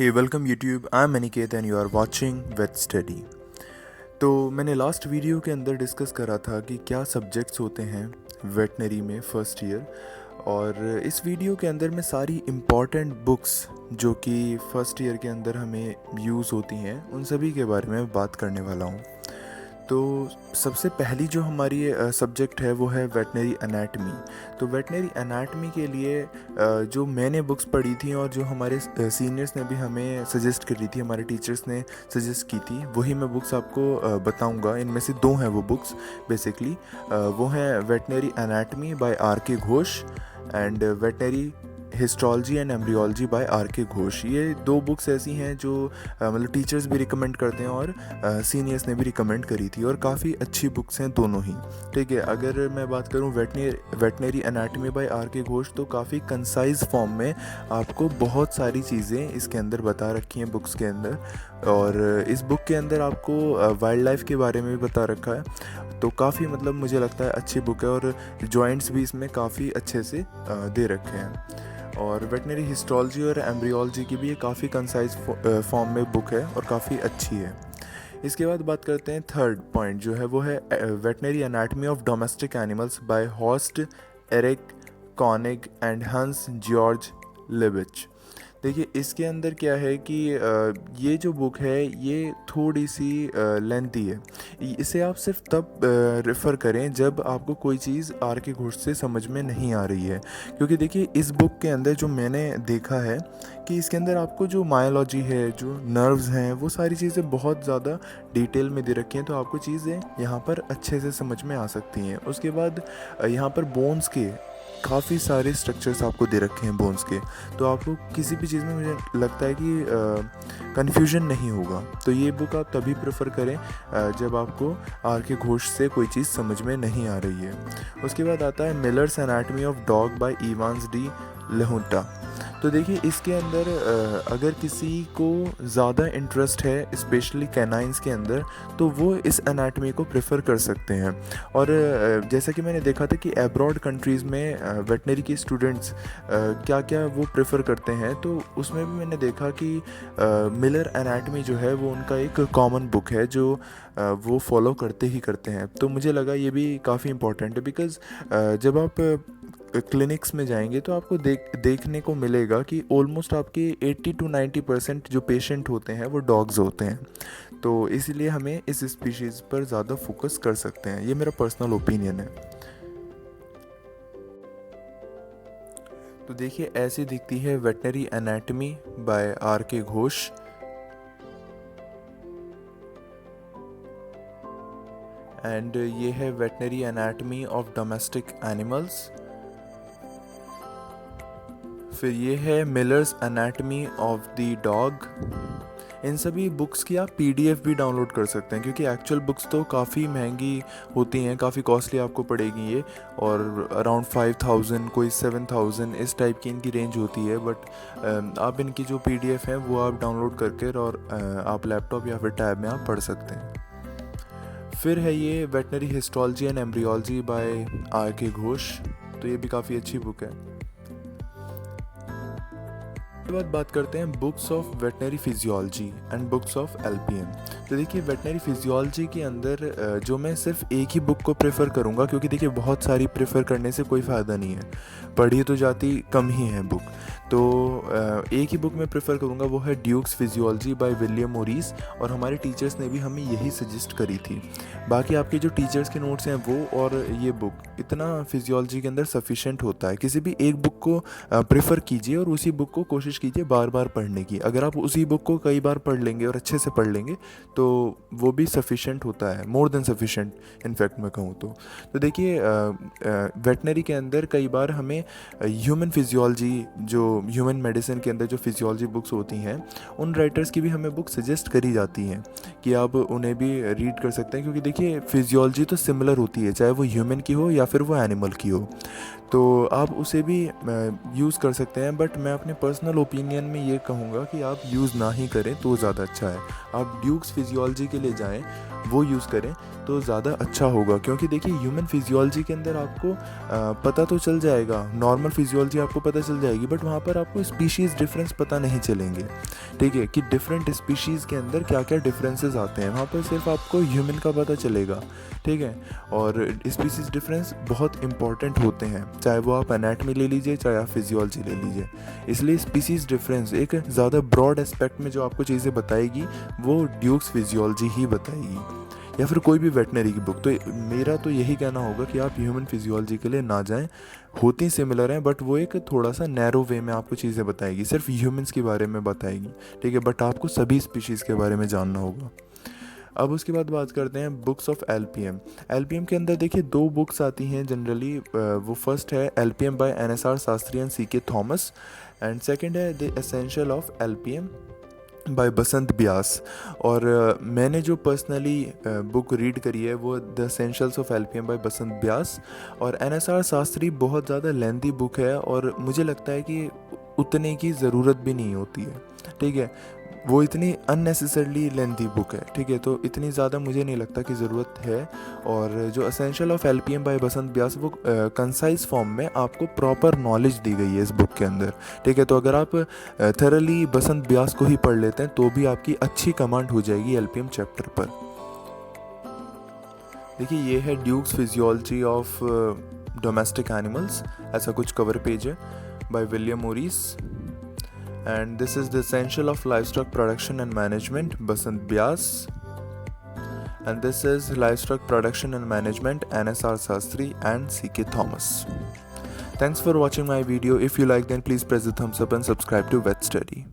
Hey, welcome YouTube. I'm Aniket and you are watching Vet Study. तो मैंने last video के अंदर discuss करा था कि क्या सब्जेक्ट्स होते हैं वेटनरी में फ़र्स्ट ईयर। और इस वीडियो के अंदर मैं सारी इम्पॉर्टेंट बुक्स जो कि फ़र्स्ट ईयर के अंदर हमें यूज़ होती हैं उन सभी के बारे में बात करने वाला हूँ। तो सबसे पहली जो हमारी सब्जेक्ट है वो है वेटनरी एनाटमी। तो वेटनरी एनाटमी के लिए जो मैंने बुक्स पढ़ी थी और जो हमारे सीनियर्स ने भी हमें सजेस्ट करी थी, हमारे टीचर्स ने सजेस्ट की थी, वही मैं बुक्स आपको बताऊंगा। इनमें से दो हैं वो बुक्स बेसिकली। वो हैं veterinary anatomy by R K Ghosh and veterinary histology and embryology by R K Ghosh. ये दो बुक्स ऐसी हैं जो मतलब टीचर्स भी रिकमेंड करते हैं और सीनियर्स ने भी रिकमेंड करी थी, और काफ़ी अच्छी बुक्स हैं दोनों ही। ठीक है, अगर मैं बात करूं veterinary anatomy by R K Ghosh, तो काफ़ी कंसाइज फॉर्म में आपको बहुत सारी चीज़ें इसके अंदर बता रखी हैं बुक्स के अंदर। और इस बुक के अंदर आपको वाइल्ड लाइफ के बारे में भी बता रखा है। तो काफ़ी मतलब मुझे लगता है अच्छी बुक है, और जॉइंट्स भी इसमें काफ़ी अच्छे से दे रखे हैं। और वेटनरी हिस्टोलॉजी और एम्ब्रियोलॉजी की भी ये काफ़ी कंसाइज फॉर्म में बुक है और काफ़ी अच्छी है। इसके बाद बात करते हैं थर्ड पॉइंट जो है वो है veterinary anatomy of domestic animals by Horst Erik König and Hans Georg Liebich. देखिए, इसके अंदर क्या है कि ये जो बुक है ये थोड़ी सी लेंथी है। इसे आप सिर्फ तब रेफ़र करें जब आपको कोई चीज़ आर के घोष से समझ में नहीं आ रही है। क्योंकि देखिए, इस बुक के अंदर जो मैंने देखा है कि इसके अंदर आपको जो मायोलॉजी है, जो नर्व्स हैं, वो सारी चीज़ें बहुत ज़्यादा डिटेल में दे रखी हैं, तो आपको चीज़ें यहाँ पर अच्छे से समझ में आ सकती हैं। उसके बाद यहाँ पर बोन्स के काफ़ी सारे स्ट्रक्चर्स आपको दे रखे हैं बोन्स के, तो आपको किसी भी चीज़ में मुझे लगता है कि कन्फ्यूजन नहीं होगा। तो ये बुक आप तभी प्रेफर करें जब आपको आर के घोष से कोई चीज़ समझ में नहीं आ रही है। उसके बाद आता है Miller's anatomy of dog by Evans de Lahunta. तो देखिए, इसके अंदर अगर किसी को ज़्यादा इंटरेस्ट है स्पेशली कैनाइंस के अंदर, तो वो इस एनाटमी को प्रेफर कर सकते हैं। और जैसा कि मैंने देखा था कि अब्रॉड कंट्रीज़ में वेटनरी के स्टूडेंट्स क्या क्या वो प्रेफर करते हैं, तो उसमें भी मैंने देखा कि मिलर एनाटमी जो है वो उनका एक कॉमन बुक है जो वो फॉलो करते ही करते हैं। तो मुझे लगा ये भी काफ़ी इम्पोर्टेंट है, बिकॉज़ जब आप क्लिनिक्स में जाएंगे तो आपको देखने को मिलेगा कि ऑलमोस्ट आपके 80 to 90% जो पेशेंट होते हैं वो डॉग्स होते हैं। तो इसीलिए हमें इस स्पीशीज़ पर ज़्यादा फोकस कर सकते हैं। ये मेरा पर्सनल ओपिनियन है। तो देखिए, ऐसी दिखती है veterinary anatomy by R K Ghosh. And ये है veterinary anatomy of domestic animals. फिर ये है Miller's anatomy of the dog. इन सभी बुक्स की आप पीडीएफ भी डाउनलोड कर सकते हैं, क्योंकि एक्चुअल बुक्स तो काफ़ी महंगी होती हैं, काफ़ी कॉस्टली आपको पड़ेगी ये, और अराउंड 5000 कोई 7000 इस टाइप की इनकी रेंज होती है। बट आप इनकी जो पीडीएफ हैं वो आप डाउनलोड करके और आप लैपटॉप या फिर टैब में आप पढ़ सकते हैं। फिर है ये veterinary histology and embryology by R K Ghosh. तो ये भी काफ़ी अच्छी बुक है। उसके बाद बात करते हैं books of veterinary physiology and books of LPM. तो देखिए, वेटनरी फिजियोलॉजी के अंदर जो मैं सिर्फ एक ही बुक को प्रेफर करूँगा, क्योंकि देखिए बहुत सारी प्रेफर करने से कोई फ़ायदा नहीं है, पढ़ी तो जाती कम ही है बुक। तो एक ही बुक मैं प्रेफर करूँगा, वो है Dukes physiology by William Morris, और हमारे टीचर्स ने भी हमें यही सजेस्ट करी थी। बाकी आपके जो टीचर्स के नोट्स हैं वो और ये बुक इतना फिजियोलॉजी के अंदर सफिशेंट होता है। किसी भी एक बुक को प्रेफर कीजिए और उसी बुक को कोशिश कीजिए बार बार पढ़ने की। अगर आप उसी बुक को कई बार पढ़ लेंगे और अच्छे से पढ़ लेंगे तो वो भी सफिशेंट होता है, मोर देन सफिशेंट इनफैक्ट मैं कहूँ तो देखिए, वेटनरी के अंदर कई बार हमें ह्यूमन फिजियोलॉजी, जो ह्यूमन मेडिसिन के अंदर जो फिजियोलॉजी बुक्स होती हैं, उन राइटर्स की भी हमें बुक सजेस्ट करी जाती हैं कि आप उन्हें भी रीड कर सकते हैं। क्योंकि देखिए, फिजियोलॉजी तो सिमिलर होती है, चाहे वो ह्यूमन की हो या फिर वो एनिमल की हो। तो आप उसे भी यूज़ कर सकते हैं, बट मैं अपने पर्सनल ओपिनियन में ये कहूँगा कि आप यूज़ ना ही करें तो ज़्यादा अच्छा है। आप ड्यूक्स फिजियोलॉजी के लिए जाएं, वो यूज़ करें तो ज़्यादा अच्छा होगा, क्योंकि देखिए ह्यूमन फिजियोलॉजी के अंदर आपको पता तो चल जाएगा, नॉर्मल फिजियोलॉजी आपको पता चल जाएगी, बट वहाँ पर आपको स्पीशीज़ डिफरेंस पता नहीं चलेंगे, ठीक है, कि डिफरेंट स्पीशीज़ के अंदर क्या क्या डिफरेंसेस आते हैं। वहाँ पर सिर्फ आपको ह्यूमन का पता चलेगा, ठीक है। और स्पीशीज़ डिफरेंस बहुत इंपॉर्टेंट होते हैं, चाहे वो आप एनाटमी ले लीजिए, चाहे आप फिजियोलॉजी ले लीजिए। इसलिए स्पीशीज़ डिफरेंस एक ज़्यादा ब्रॉड एस्पेक्ट में जो आपको चीज़ें बताएगी वो ड्यूक्स फिजियोलॉजी ही बताएगी, या फिर कोई भी वेटनरी की बुक। तो मेरा तो यही कहना होगा कि आप ह्यूमन फिजियोलॉजी के लिए ना जाएं, होती सिमिलर हैं बट वो एक थोड़ा सा नैरो वे में आपको चीज़ें बताएगी, सिर्फ ह्यूमंस के बारे में बताएगी, ठीक है, बट आपको सभी स्पीशीज़ के बारे में जानना होगा। अब उसके बाद बात करते हैं बुक्स ऑफ एलपीएम। एलपीएम के अंदर देखिए 2 बुक्स आती हैं जनरली। वो फर्स्ट है LPM by NSR Shastri and CK Thomas, and second है the essential of LPM by Basant Vyas. और मैंने जो पर्सनली बुक रीड करी है वो the essentials of LPM by Basant Vyas. और एनएसआर शास्त्री बहुत ज़्यादा लेंथी बुक है और मुझे लगता है कि उतने की ज़रूरत भी नहीं होती है, ठीक है, वो इतनी अननेसेसरली लेंथी बुक है, ठीक है, तो इतनी ज़्यादा मुझे नहीं लगता कि ज़रूरत है। और जो essential of LPM by Basant व्यास वो कंसाइज फॉर्म में आपको प्रॉपर नॉलेज दी गई है इस बुक के अंदर, ठीक है। तो अगर आप थरली बसंत व्यास को ही पढ़ लेते हैं तो भी आपकी अच्छी कमांड हो जाएगी एलपीएम चैप्टर पर। देखिए ये है Dukes physiology of domestic animals, ऐसा कुछ कवर पेज है by William Morris. And this is the essential of livestock production and management, Basant Vyas. And this is livestock production and management, NSR Sastry and CK Thomas. Thanks for watching my video. If you like, then please press the thumbs up and subscribe to Vet Study.